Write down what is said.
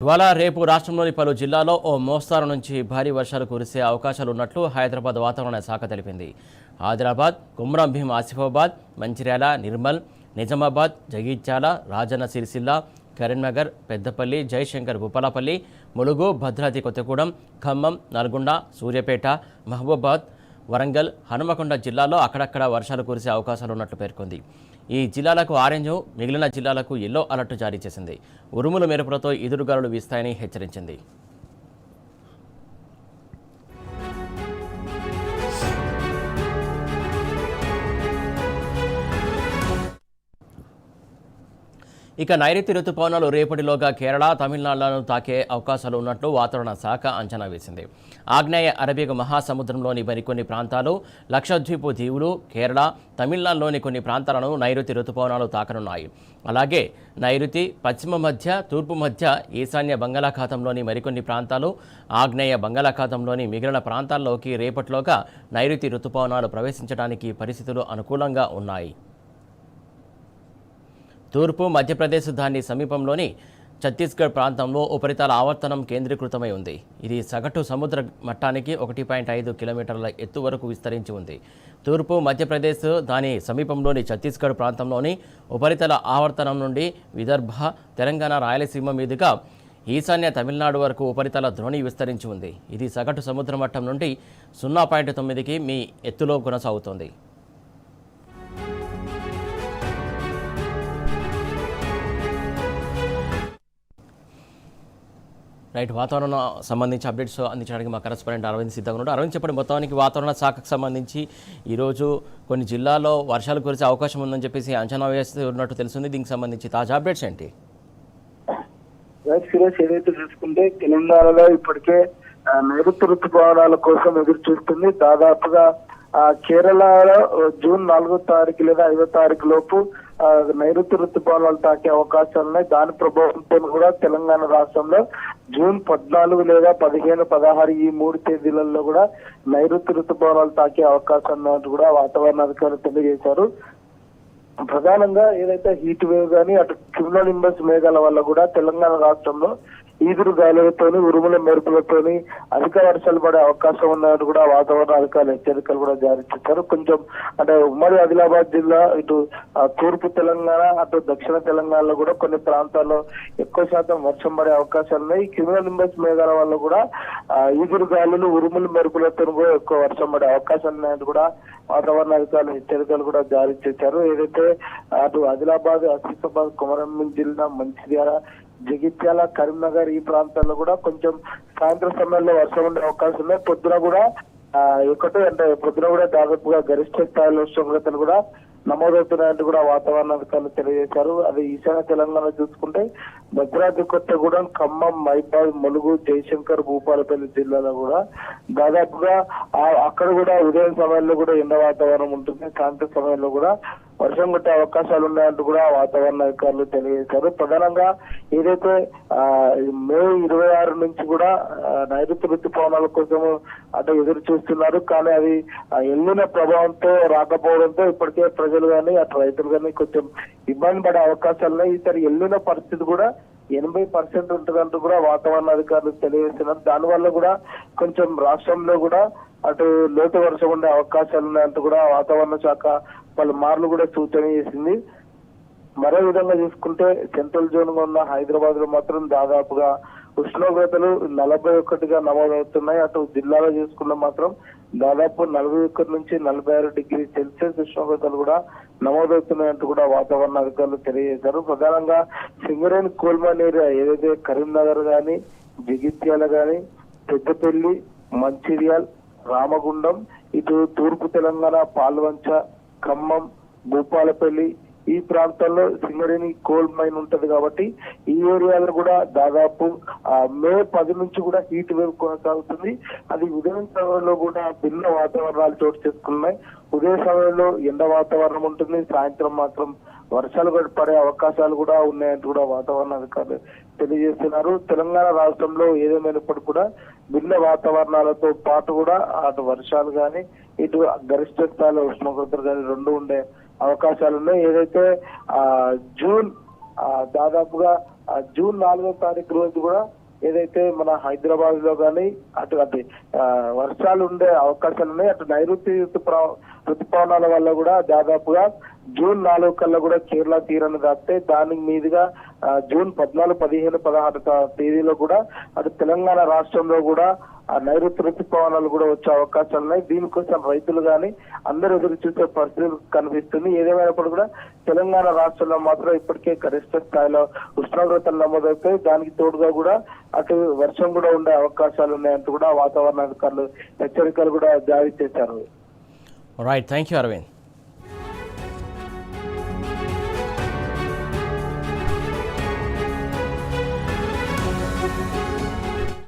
ఇవాళ రేపు రాష్ట్రంలోని పలు జిల్లాల్లో ఓ మోస్తారు నుంచి భారీ వర్షాలు కురిసే అవకాశాలు ఉన్నట్లు హైదరాబాద్ వాతావరణ శాఖ తెలిపింది. ఆదిలాబాద్, కుమ్రం భీం ఆసిఫాబాద్, మంచిర్యాల, నిర్మల్, నిజామాబాద్, జగిత్యాల, రాజన్న సిరిసిల్ల, కరీంనగర్, పెద్దపల్లి, జయశంకర్, భూపాలపల్లి, ములుగు, భద్రాద్రి కొత్తగూడెం, ఖమ్మం, నల్గొండ, సూర్యాపేట, మహబూబాబాద్, వరంగల్, హనుమకొండ జిల్లాల్లో అక్కడక్కడ వర్షాలు కురిసే అవకాశాలు ఉన్నట్లు పేర్కొంది. ఈ జిల్లాలకు ఆరెంజ్, మిగిలిన జిల్లాలకు ఎల్లో అలర్ట్ జారీ చేసింది. ఉరుములు మెరుపులతో ఈదురుగాలులు వీస్తాయని హెచ్చరించింది. ఇక నైరుతి రుతుపవనాలు రేపటిలోగా కేరళ, తమిళనాడులను తాకే అవకాశాలు ఉన్నట్లు వాతావరణ శాఖ అంచనా వేసింది. ఆగ్నేయ అరబిక్ మహాసముద్రంలోని మరికొన్ని ప్రాంతాలు, లక్షద్వీప్ దీవులు, కేరళ, తమిళనాడులోని కొన్ని ప్రాంతాలను నైరుతి రుతుపవనాలు తాకనున్నాయి. అలాగే నైరుతి, పశ్చిమ మధ్య, తూర్పు మధ్య, ఈశాన్య బంగాళాఖాతంలోని మరికొన్ని ప్రాంతాలు, ఆగ్నేయ బంగాళాఖాతంలోని మిగిలిన ప్రాంతాల్లోకి రేపటిలోగా నైరుతి రుతుపవనాలు ప్రవేశించడానికి పరిస్థితులు అనుకూలంగా ఉన్నాయి. తూర్పు మధ్యప్రదేశ్ దాని సమీపంలోని ఛత్తీస్గఢ్ ప్రాంతంలో ఉపరితల ఆవర్తనం కేంద్రీకృతమై ఉంది. ఇది సగటు సముద్ర మట్టానికి 1.5 కిలోమీటర్ల ఎత్తు వరకు విస్తరించి ఉంది. తూర్పు మధ్యప్రదేశ్ దాని సమీపంలోని ఛత్తీస్గఢ్ ప్రాంతంలోని ఉపరితల ఆవర్తనం నుండి విదర్భ, తెలంగాణ, రాయలసీమ మీదుగా ఈశాన్య తమిళనాడు వరకు ఉపరితల ద్రోణి విస్తరించి ఉంది. ఇది సగటు సముద్ర మట్టం నుండి 0.9కి మీ ఎత్తులో కొనసాగుతోంది. రైట్, వాతావరణం సంబంధించి అప్డేట్స్ అందించడానికి మా కరెస్పాండెంట్ అరవింద్ సిద్ధంగా ఉన్నాడు. అరవింద్, చెప్పండి, మొత్తానికి వాతావరణ శాఖకు సంబంధించి ఈరోజు కొన్ని జిల్లాల్లో వర్షాలు కురిసే అవకాశం ఉందని చెప్పేసి అంచనా వేస్తున్నట్టు తెలుస్తుంది. దీనికి సంబంధించి తాజా అప్డేట్స్ ఏంటి? సురేష్, ఏదైతే చూసుకుంటే తెలంగాణలో ఇప్పటికే నైరుతి ఋతుపవనాల కోసం ఎదురు చూస్తుంది. దాదాపుగా కేరళలో జూన్ 4వ తారీఖు లేదా 5వ తారీఖు లోపు నైరుతి ఋతుపవనాలు తాకే అవకాశాలు ఉన్నాయి. దాని ప్రభావంతో కూడా తెలంగాణ రాష్ట్రంలో జూన్ 14 లేదా 15, 16 ఈ 3 తేదీలలో కూడా నైరుతి ఋతుపవనాలు తాకే అవకాశం ఉన్నట్టు కూడా వాతావరణ అధికారులు తెలియజేశారు. ప్రధానంగా ఏదైతే హీట్ వేవ్ కానీ అటు క్యూములోనింబస్ మేఘాల వల్ల కూడా తెలంగాణ రాష్ట్రంలో ఈదురు గాలులతోని, ఉరుముల మెరుపులతోని అధిక వర్షాలు పడే అవకాశం ఉన్నట్టు కూడా వాతావరణ అధికారులు హెచ్చరికలు కూడా జారీ చేశారు. కొంచెం అంటే ఉమ్మడి ఆదిలాబాద్ జిల్లా, ఇటు తూర్పు తెలంగాణ, అటు దక్షిణ తెలంగాణలో కూడా కొన్ని ప్రాంతాల్లో ఎక్కువ శాతం వర్షం పడే అవకాశాలు ఉన్నాయి. క్యూములోనింబస్ మేఘాల వల్ల కూడా ఈదురు గాలులు, ఉరుముల మెరుపులతో కూడా ఎక్కువ వర్షం పడే అవకాశాలు ఉన్నాయని కూడా వాతావరణ అధికారులు హెచ్చరికలు కూడా జారీ చేశారు. ఏదైతే అటు ఆదిలాబాద్, ఆసిఫాబాద్, కొమరంభీం జిల్లా, మంచిర్యాల, జగిత్యాల, కరీంనగర్ ఈ ప్రాంతాల్లో కూడా కొంచెం సాయంత్రం సమయంలో వర్షం ఉండే అవకాశం ఉన్నాయి. పొద్దున కూడా పొద్దున కూడా దాదాపుగా గరిష్ట స్థాయిలో ఉష్ణోగ్రతలు కూడా నమోదవుతున్నాయంటూ కూడా వాతావరణ అధికారులు తెలియజేశారు. అది ఈశాన్య తెలంగాణ చూసుకుంటే భద్రాద్రి కొత్తగూడెం, ఖమ్మం, మైబాద్, ములుగు, జయశంకర్, భూపాలపల్లి జిల్లాలో కూడా దాదాపుగా అక్కడ కూడా ఉదయం సమయంలో కూడా ఎండ వాతావరణం ఉంటుంది. సాయంత్రం సమయంలో కూడా వర్షం కొట్టే అవకాశాలు ఉన్నాయంటూ కూడా వాతావరణ అధికారులు తెలియజేశారు. ప్రధానంగా ఏదైతే మే 26 నుంచి కూడా నైరుతి ఋతుపవనాల కోసం అటు ఎదురు చూస్తున్నారు. కానీ అది ఎల్లిన ప్రభావంతో రాకపోవడంతో ఇప్పటికే ప్రజలు కానీ అటు రైతులు కానీ కొంచెం ఇబ్బంది పడే అవకాశాలు ఉన్నాయి. ఈసారి ఎల్లిన పరిస్థితి కూడా 80% ఉంటుందంటూ కూడా వాతావరణ అధికారులు తెలియజేస్తున్నారు. దానివల్ల కూడా కొంచెం రాష్ట్రంలో కూడా అటు లోటు వర్షం ఉండే అవకాశాలు ఉన్నాయంటూ కూడా వాతావరణ శాఖ పలు మార్లు కూడా సూచన చేసింది. మరో విధంగా చూసుకుంటే సెంట్రల్ జోన్ గా ఉన్న హైదరాబాద్ లో మాత్రం దాదాపుగా ఉష్ణోగ్రతలు 41గా నమోదవుతున్నాయి. అటు జిల్లాలో చూసుకున్న మాత్రం దాదాపు 41 నుంచి 46 డిగ్రీ సెల్సియస్ ఉష్ణోగ్రతలు కూడా నమోదవుతున్నాయంటూ కూడా వాతావరణ అధికారులు తెలియజేశారు. ప్రధానంగా సింగరేణి కోల్మాన్ ఏరియా ఏదైతే కరీంనగర్ గాని, జగిత్యాల గాని, పెద్దపల్లి, మంచిర్యాల్, రామగుండం, ఇటు తూర్పు తెలంగాణ పాల్వంచ, ఖమ్మం, భూపాలపల్లి ఈ ప్రాంతాల్లో సింగరేణి కోల్ మైన్ ఉంటది కాబట్టి ఈ ఏరియాలో కూడా దాదాపు మే 10 నుంచి కూడా హీట్ వేవ్ కొనసాగుతుంది. అది ఉదయం సమయంలో కూడా భిన్న వాతావరణాలు చోటు చేసుకున్నాయి. ఉదయం సమయంలో ఎండ వాతావరణం ఉంటుంది, సాయంత్రం మాత్రం వర్షాలు పడే అవకాశాలు కూడా ఉన్నాయంటూ కూడా వాతావరణ అధికారులు తెలియజేస్తున్నారు. తెలంగాణ రాష్ట్రంలో ఏదేమైనప్పటికీ కూడా భిన్న వాతావరణాలతో పాటు కూడా అటు వర్షాలు కానీ ఇటు గరిష్ట స్థాయిలో ఉష్ణోగ్రతలు కానీ రెండు ఉండే అవకాశాలు ఉన్నాయి. ఏదైతే జూన్ దాదాపుగా జూన్ 4వ తారీఖు రోజు కూడా ఏదైతే మన హైదరాబాద్ లో కానీ అటు వర్షాలు ఉండే అవకాశాలు ఉన్నాయి. అటు నైరుతి ఋతుపవనాల వల్ల కూడా దాదాపుగా జూన్ 4 కల్లా కూడా కేరళ తీరాన్ని దాటితే దాని మీదుగా జూన్ 14, 15, 16 తేదీలో కూడా అటు తెలంగాణ రాష్ట్రంలో కూడా నైరుతి ఋతుపవనాలు కూడా వచ్చే అవకాశాలు ఉన్నాయి. దీనికోసం రైతులు కానీ అందరూ ఎదురు చూసే పరిస్థితులు కనిపిస్తుంది. ఏదేమైనప్పుడు కూడా తెలంగాణ రాష్ట్రంలో మాత్రం ఇప్పటికే గరిష్ట స్థాయిలో ఉష్ణోగ్రతలు నమోదవుతాయి. దానికి తోడుగా కూడా అటు వర్షం కూడా ఉండే అవకాశాలు ఉన్నాయంటూ కూడా వాతావరణ అధికారులు హెచ్చరికలు కూడా జారీ చేశారు. Right, thank you Arvind.